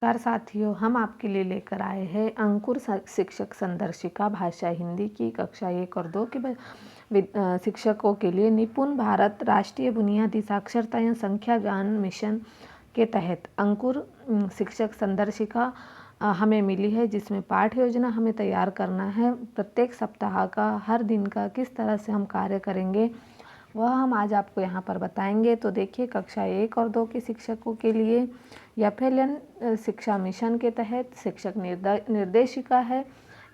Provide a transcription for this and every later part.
नमस्कार साथियों, हम आपके लिए लेकर आए हैं अंकुर शिक्षक संदर्शिका भाषा हिंदी की कक्षा 1 और 2 के शिक्षकों के लिए निपुण भारत राष्ट्रीय बुनियादी साक्षरता एवं संख्या ज्ञान मिशन के तहत अंकुर शिक्षक संदर्शिका हमें मिली है, जिसमें पाठ योजना हमें तैयार करना है। प्रत्येक सप्ताह का हर दिन का किस तरह से हम कार्य करेंगे वह हम आज आपको यहाँ पर बताएंगे। तो देखिए, कक्षा 1 और 2 के शिक्षकों के लिए FLN शिक्षा मिशन के तहत शिक्षक निर्देशिका है।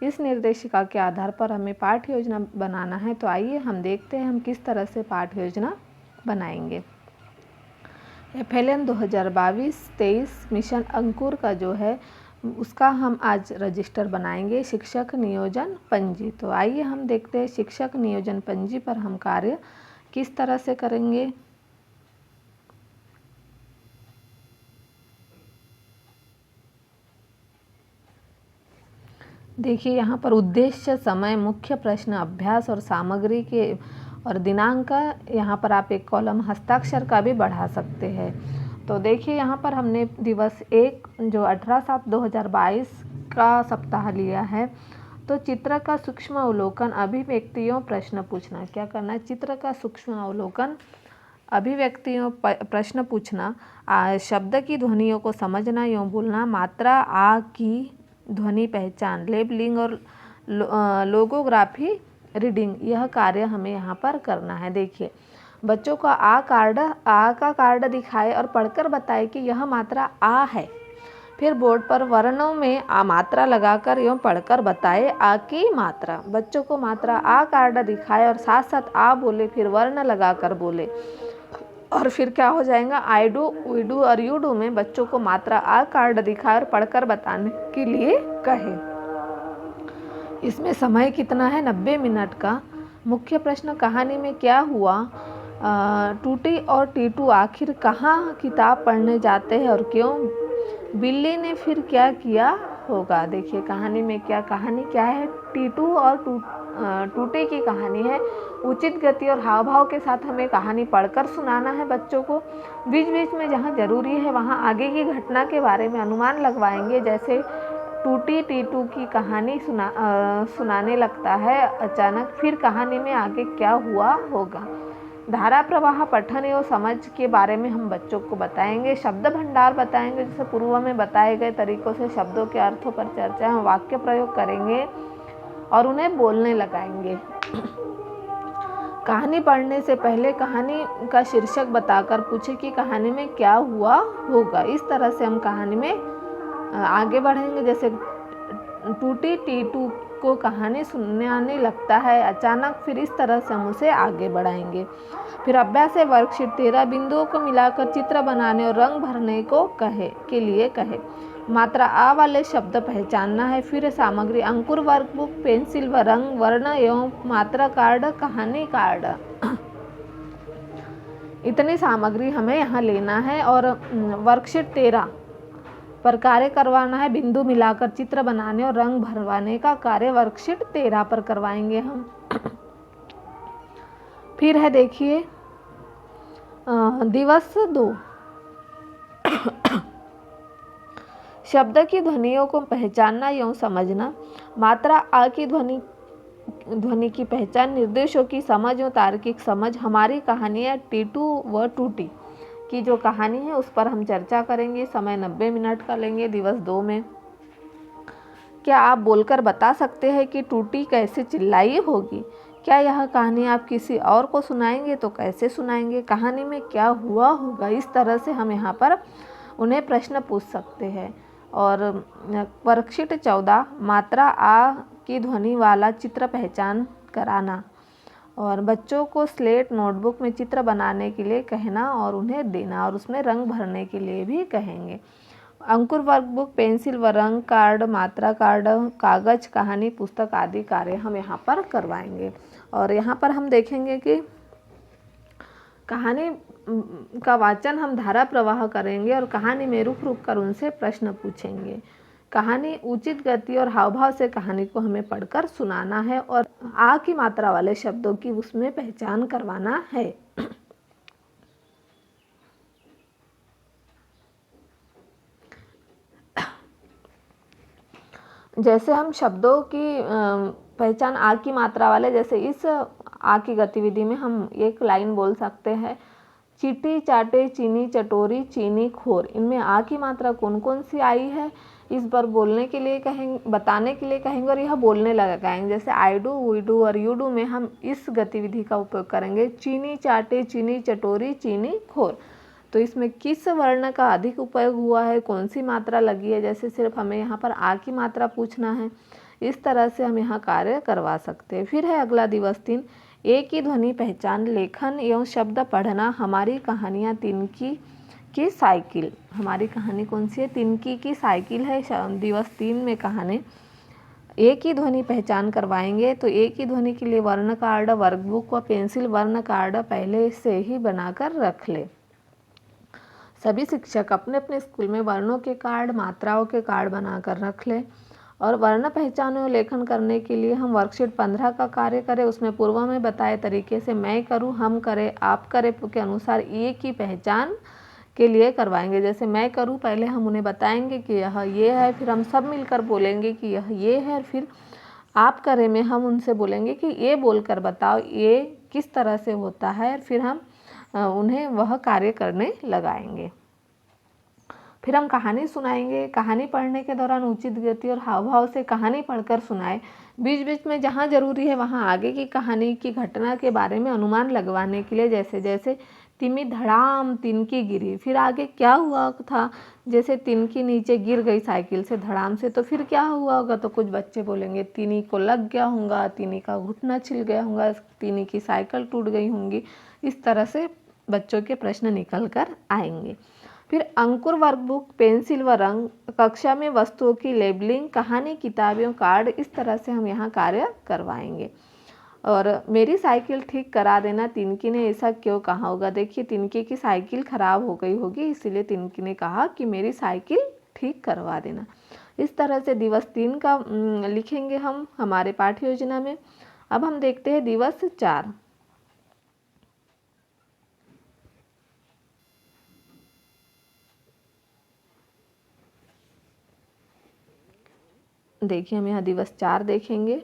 इस निर्देशिका के आधार पर हमें पाठ योजना बनाना है। तो आइए हम देखते हैं हम किस तरह से पाठ योजना बनाएंगे। FLN 2022-23 मिशन अंकुर का जो है उसका हम आज रजिस्टर बनाएंगे, शिक्षक नियोजन पंजी। तो आइए हम देखते हैं शिक्षक नियोजन पंजी पर हम कार्य किस तरह से करेंगे। देखिए, यहाँ पर उद्देश्य, समय, मुख्य प्रश्न, अभ्यास और सामग्री के और दिनांक, यहाँ पर आप एक कॉलम हस्ताक्षर का भी बढ़ा सकते हैं। तो देखिए, यहाँ पर हमने दिवस 1 जो 18/7/2022 का सप्ताह लिया है। तो चित्र का सूक्ष्म अवलोकन, अभिव्यक्तियों, प्रश्न पूछना। क्या करना है? चित्र का सूक्ष्म अवलोकन, अभिव्यक्तियों, प्रश्न पूछना, शब्द की ध्वनियों को समझना एवं बोलना, मात्रा, आ की ध्वनि पहचान, लेबलिंग और लोगोग्राफी रीडिंग, यह कार्य हमें यहाँ पर करना है। देखिए, बच्चों का आ का कार्ड दिखाए और पढ़कर बताए कि यह मात्रा आ है। फिर बोर्ड पर वर्णों में आ मात्रा लगाकर एवं पढ़कर बताए आ की मात्रा। बच्चों को मात्रा आ कार्ड दिखाए और साथ साथ आ बोले, फिर वर्ण लगाकर बोले। और फिर क्या हो जाएगा? आई डू, वी डू और यू डू में बच्चों को मात्रा आ कार्ड दिखाए और पढ़कर बताने के लिए कहे। इसमें समय कितना है? 90 मिनट का। मुख्य प्रश्न, कहानी में क्या हुआ? टूटी और टीटू आखिर कहाँ किताब पढ़ने जाते हैं और क्यों? बिल्ली ने फिर क्या किया होगा? देखिए, कहानी में कहानी क्या है? टीटू और टूटे की कहानी है। उचित गति और हाव भाव के साथ हमें कहानी पढ़कर सुनाना है बच्चों को। बीच बीच में जहाँ जरूरी है वहाँ आगे की घटना के बारे में अनुमान लगवाएंगे। जैसे टूटी टीटू की कहानी सुनाने लगता है अचानक, फिर कहानी में आगे क्या हुआ होगा। धारा प्रवाह, पठन एवं समझ के बारे में हम बच्चों को बताएंगे। शब्द भंडार बताएंगे, जैसे पूर्व में बताए गए तरीकों से शब्दों के अर्थों पर चर्चा, हम वाक्य प्रयोग करेंगे और उन्हें बोलने लगाएंगे। कहानी पढ़ने से पहले कहानी का शीर्षक बताकर पूछे कि कहानी में क्या हुआ होगा। इस तरह से हम कहानी में आगे बढ़ेंगे। जैसे टूटी टीटू को कहानी सुनाने लगता है अचानक, फिर इस तरह से हम उसे आगे बढ़ाएंगे। फिर अभ्यास है वर्कशीट 13 बिंदुओं को मिलाकर चित्र बनाने और रंग भरने के लिए कहे। मात्रा आ वाले शब्द पहचानना है। फिर सामग्री, अंकुर वर्कबुक, पेंसिल व रंग, वर्ण एवं मात्रा कार्ड, कहानी कार्ड। इतनी सामग्री हमें यहाँ लेना है। और वर्कशीट 13 पर कार्य करवाना है। बिंदु मिलाकर चित्र बनाने और रंग भरवाने का कार्य वर्कशीट 13 पर करवाएंगे हम। फिर है देखिए दिवस 2 शब्द की ध्वनियों को पहचानना एवं समझना, मात्रा आ की ध्वनि की पहचान, निर्देशों की समझ और तार्किक समझ। हमारी कहानियाँ टीटू व टूटी की जो कहानी है उस पर हम चर्चा करेंगे। समय 90 मिनट का लेंगे दिवस 2 में। क्या आप बोलकर बता सकते हैं कि टूटी कैसे चिल्लाई होगी? क्या यह कहानी आप किसी और को सुनाएंगे तो कैसे सुनाएंगे? कहानी में क्या हुआ होगा? इस तरह से हम यहाँ पर उन्हें प्रश्न पूछ सकते हैं। और वर्कशीट 14 मात्रा आ की ध्वनि वाला चित्र पहचान कराना और बच्चों को स्लेट नोटबुक में चित्र बनाने के लिए कहना और उन्हें देना, और उसमें रंग भरने के लिए भी कहेंगे। अंकुर वर्कबुक, पेंसिल व रंग कार्ड, मात्रा कार्ड, कागज, कहानी पुस्तक आदि कार्य हम यहाँ पर करवाएंगे। और यहाँ पर हम देखेंगे कि कहानी का वाचन हम धारा प्रवाह करेंगे और कहानी में रुक रुक कर उनसे प्रश्न पूछेंगे। कहानी उचित गति और हाव भाव से कहानी को हमें पढ़कर सुनाना है और आ की मात्रा वाले शब्दों की उसमें पहचान करवाना है। जैसे हम शब्दों की पहचान आ की मात्रा वाले, जैसे इस आ की गतिविधि में हम एक लाइन बोल सकते हैं, चीटी चाटे चीनी चटोरी चीनी खोर। इनमें आ की मात्रा कौन कौन सी आई है, इस बार बोलने के लिए कहेंगे, बताने के लिए कहेंगे और यह बोलने लगाएंगे। जैसे आई डू, वी डू और यू डू में हम इस गतिविधि का उपयोग करेंगे, चीनी चाटे चीनी चटोरी चीनी खोर। तो इसमें किस वर्ण का अधिक उपयोग हुआ है, कौन सी मात्रा लगी है, जैसे सिर्फ हमें यहाँ पर आ की मात्रा पूछना है, इस तरह से हम यहाँ कार्य करवा सकते हैं। फिर है अगला दिवस 3, एक ही ध्वनि पहचान लेखन एवं शब्द पढ़ना, हमारी कहानियाँ तिनकी की साइकिल। हमारी कहानी कौन सी है, तिनकी की साइकिल है। दिवस 3 में कहानी एक ही ध्वनि पहचान करवाएंगे। तो एक ही ध्वनि के लिए वर्ण कार्ड, वर्कबुक व पेंसिल वर्ण कार्ड पहले से ही बनाकर रख ले। सभी शिक्षक अपने अपने स्कूल में वर्णों के कार्ड, मात्राओं के कार्ड बनाकर रख लें। और वर्ण पहचान और लेखन करने के लिए हम वर्कशीट 15 का कार्य करें। उसमें पूर्व में बताए तरीके से मैं करूं, हम करें, आप करें के अनुसार ये की पहचान के लिए करवाएंगे। जैसे मैं करूं, पहले हम उन्हें बताएंगे कि यह ये है, फिर हम सब मिलकर बोलेंगे कि यह ये है। फिर आप करें में हम उनसे बोलेंगे कि ये बोलकर बताओ ये किस तरह से होता है, फिर हम उन्हें वह कार्य करने लगाएंगे। फिर हम कहानी सुनाएंगे। कहानी पढ़ने के दौरान उचित गति और हाव भाव से कहानी पढ़कर सुनाएं। बीच बीच में जहाँ जरूरी है वहाँ आगे की कहानी की घटना के बारे में अनुमान लगवाने के लिए, जैसे जैसे तिमी धड़ाम तिनकी गिरी, फिर आगे क्या हुआ था, जैसे तिनकी नीचे गिर गई साइकिल से धड़ाम से, तो फिर क्या हुआ होगा, तो कुछ बच्चे बोलेंगे तिनी को लग गया होगा, तिनी का घुटना छिल गया होगा, तिनी की साइकिल टूट गई होंगी। इस तरह से बच्चों के प्रश्न निकल कर आएंगे। फिर अंकुर वर्कबुक, पेंसिल व रंग, कक्षा में वस्तुओं की लेबलिंग, कहानी किताबें कार्ड, इस तरह से हम यहाँ कार्य करवाएंगे। और मेरी साइकिल ठीक करा देना, तिनकी ने ऐसा क्यों कहा होगा। देखिए तिनकी की साइकिल खराब हो गई होगी, इसीलिए तिनकी ने कहा कि मेरी साइकिल ठीक करवा देना। इस तरह से दिवस 3 का लिखेंगे हम हमारे पाठ्य योजना में। अब हम देखते हैं दिवस 4। देखिए हम यहाँ दिवस 4 देखेंगे।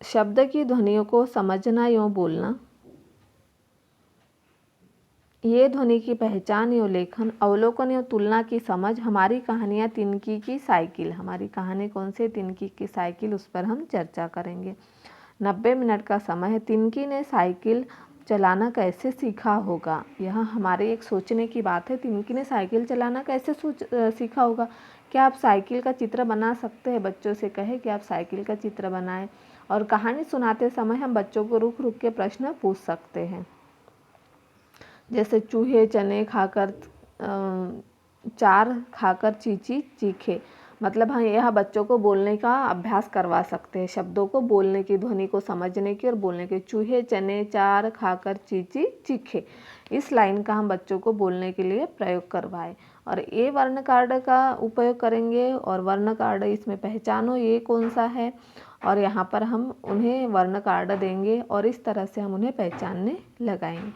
शब्द की ध्वनियों को समझना एवं बोलना, ये ध्वनि की पहचान एवं लेखन, अवलोकन एवं तुलना की समझ, हमारी कहानियाँ तिनकी की साइकिल। हमारी कहानी कौन सी, तिनकी की साइकिल, उस पर हम चर्चा करेंगे। 90 मिनट का समय है। तिनकी ने साइकिल चलाना कैसे सीखा होगा, यह हमारे एक सोचने की बात है। तिनकी ने साइकिल चलाना कैसे सीखा होगा। क्या आप साइकिल का चित्र बना सकते हैं, बच्चों से कहे कि आप साइकिल का चित्र बनाएं। और कहानी सुनाते समय हम बच्चों को रुक रुक के प्रश्न पूछ सकते हैं, जैसे चूहे चने खाकर चार खाकर चींची चीखे। मतलब हाँ, यह बच्चों को बोलने का अभ्यास करवा सकते हैं, शब्दों को बोलने की, ध्वनि को समझने की और बोलने की। चूहे चने चार खाकर चींची चीखे, इस लाइन का हम बच्चों को बोलने के लिए प्रयोग करवाएं। और ये वर्ण कार्ड का उपयोग करेंगे। और वर्ण कार्ड इसमें पहचानो ये कौन सा है, और यहाँ पर हम उन्हें वर्ण कार्ड देंगे और इस तरह से हम उन्हें पहचानने लगाएंगे।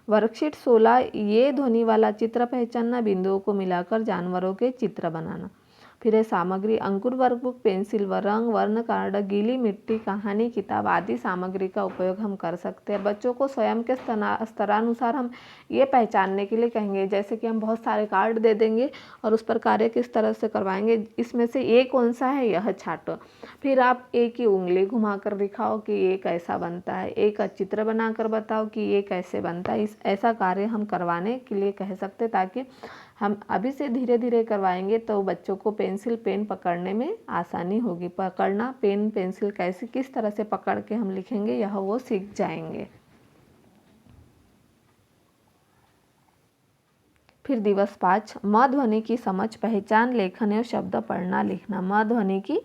वर्कशीट 16, ये ध्वनि वाला चित्र पहचानना, बिंदुओं को मिलाकर जानवरों के चित्र बनाना। फिर है सामग्री, अंकुर वर्कबुक, पेंसिल व रंग, वर्ण कार्ड, गीली मिट्टी, कहानी किताब आदि सामग्री का उपयोग हम कर सकते हैं। बच्चों को स्वयं के स्तरानुसार हम ये पहचानने के लिए कहेंगे, जैसे कि हम बहुत सारे कार्ड दे देंगे और उस पर कार्य किस तरह से करवाएंगे, इसमें से ये कौन सा है यह छांटो। फिर आप एक ही उंगली घुमाकर दिखाओ कि ये कैसा बनता है, एक चित्र बनाकर बताओ कि ये कैसे बनता है। ऐसा कार्य हम करवाने के लिए कह सकते, ताकि हम अभी से धीरे धीरे करवाएंगे तो बच्चों को पेंसिल पेन पकड़ने में आसानी होगी। पकड़ना, पेन पेंसिल कैसे किस तरह से पकड़ के हम लिखेंगे यह वो सीख जाएंगे। फिर दिवस 5, म ध्वनि की समझ, पहचान, लेखन एवं शब्द पढ़ना लिखना। म ध्वनि की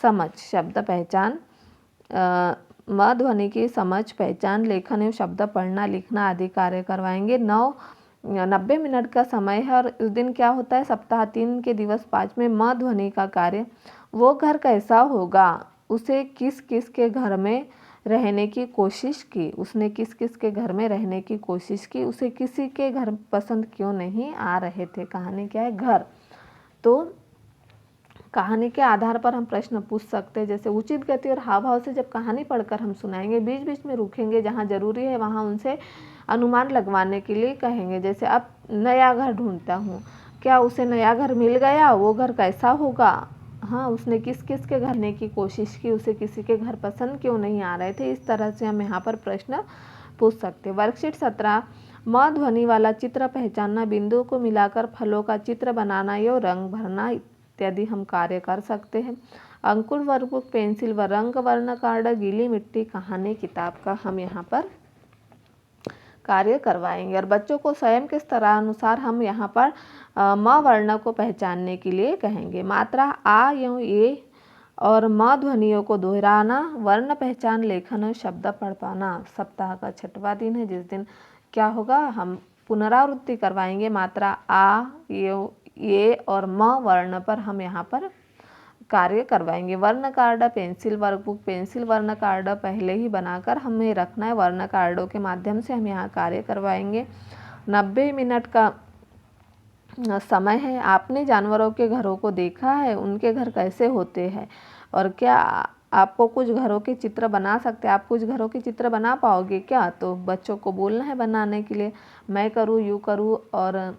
समझ, शब्द पहचान, म ध्वनि की समझ, पहचान, लेखन एवं शब्द पढ़ना लिखना आदि कार्य करवाएंगे। 90 मिनट का समय है। और उस दिन क्या होता है, सप्ताह 3 के दिवस 5 में म ध्वनि का कार्य, वो घर कैसा होगा, उसे किस किस के घर में रहने की कोशिश की, उसने किस किस के घर में रहने की कोशिश की, उसे किसी के घर पसंद क्यों नहीं आ रहे थे। कहानी क्या है, घर। तो कहानी के आधार पर हम प्रश्न पूछ सकते हैं। जैसे उचित गति और हाव भाव से जब कहानी पढ़कर हम सुनाएंगे, बीच बीच में रुकेंगे, जहाँ ज़रूरी है वहाँ उनसे अनुमान लगवाने के लिए कहेंगे। जैसे अब नया घर ढूंढता हूँ, क्या उसे नया घर मिल गया, वो घर कैसा होगा, हाँ उसने किस किस के घर रहने की कोशिश की, उसे किसी के घर पसंद क्यों नहीं आ रहे थे। इस तरह से हम यहाँ पर प्रश्न पूछ सकते हैं। वर्कशीट 17 म ध्वनि वाला चित्र पहचानना, बिंदुओं को मिलाकर फलों का चित्र बनाना या रंग भरना इत्यादि हम कार्य कर सकते हैं। अंकुर वर्कबुक, पेंसिल व रंग वर्ण कार्ड, गीली मिट्टी, कहानी किताब का हम यहाँ पर कार्य करवाएंगे। और बच्चों को स्वयं के स्तरानुसार हम यहाँ पर म वर्ण को पहचानने के लिए कहेंगे। मात्रा आ, य, ए और म ध्वनियों को दोहराना, वर्ण पहचान, लेखन और शब्द पढ़ पाना। सप्ताह का 6वां दिन है, जिस दिन क्या होगा, हम पुनरावृत्ति करवाएंगे। मात्रा आ, ये और म वर्ण पर हम यहाँ पर कार्य करवाएंगे। वर्ण कार्ड, पेंसिल वर्कबुक, पेंसिल वर्ण कार्ड पहले ही बनाकर हमें रखना है। वर्ण कार्डों के माध्यम से हम यहाँ कार्य करवाएंगे। 90 मिनट का समय है। आपने जानवरों के घरों को देखा है, उनके घर कैसे होते हैं, और क्या आपको कुछ घरों के चित्र बना सकते हैं, आप कुछ घरों के चित्र बना पाओगे क्या? तो बच्चों को बोलना है बनाने के लिए। मैं करूँ, यू करूँ, और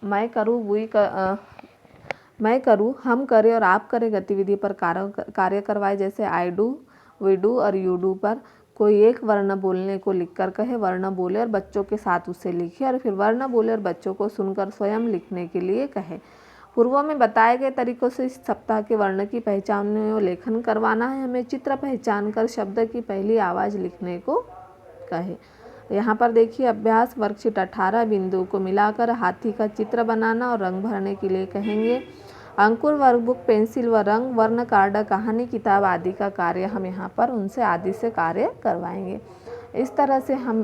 मैं करूँ, मैं करूँ, हम करें और आप करें गतिविधि पर कार्य करवाए। जैसे आई डू, वी डू और यू डू पर कोई एक वर्ण बोलने को लिखकर कहे, वर्ण बोले और बच्चों के साथ उसे लिखे, और फिर वर्ण बोले और बच्चों को सुनकर स्वयं लिखने के लिए कहे। पूर्व में बताए गए तरीकों से इस सप्ताह के वर्ण की पहचान और लेखन करवाना है। हमें चित्र पहचान कर शब्द की पहली आवाज़ लिखने को कहे। यहाँ पर देखिए अभ्यास वर्कशीट 18, बिंदु को मिलाकर हाथी का चित्र बनाना और रंग भरने के लिए कहेंगे। अंकुर वर्कबुक, पेंसिल व रंग वर्ण कार्ड, कहानी किताब आदि का कार्य हम यहाँ पर उनसे आदि से कार्य करवाएंगे। इस तरह से हम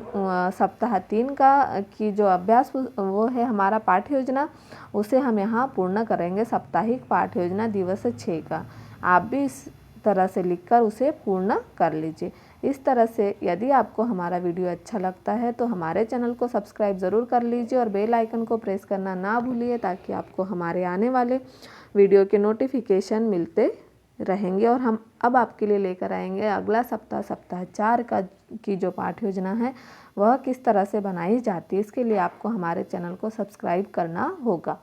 सप्ताह 3 का की जो अभ्यास वो है हमारा पाठ्य योजना, उसे हम यहाँ पूर्ण करेंगे। साप्ताहिक पाठ्य योजना दिवस 6 का आप भी इस तरह से लिखकर उसे पूर्ण कर लीजिए। इस तरह से यदि आपको हमारा वीडियो अच्छा लगता है तो हमारे चैनल को सब्सक्राइब ज़रूर कर लीजिए और बेल आइकन को प्रेस करना ना भूलिए, ताकि आपको हमारे आने वाले वीडियो के नोटिफिकेशन मिलते रहेंगे। और हम अब आपके लिए लेकर आएंगे अगला सप्ताह 4 की जो पाठ्य योजना है वह किस तरह से बनाई जाती है। इसके लिए आपको हमारे चैनल को सब्सक्राइब करना होगा।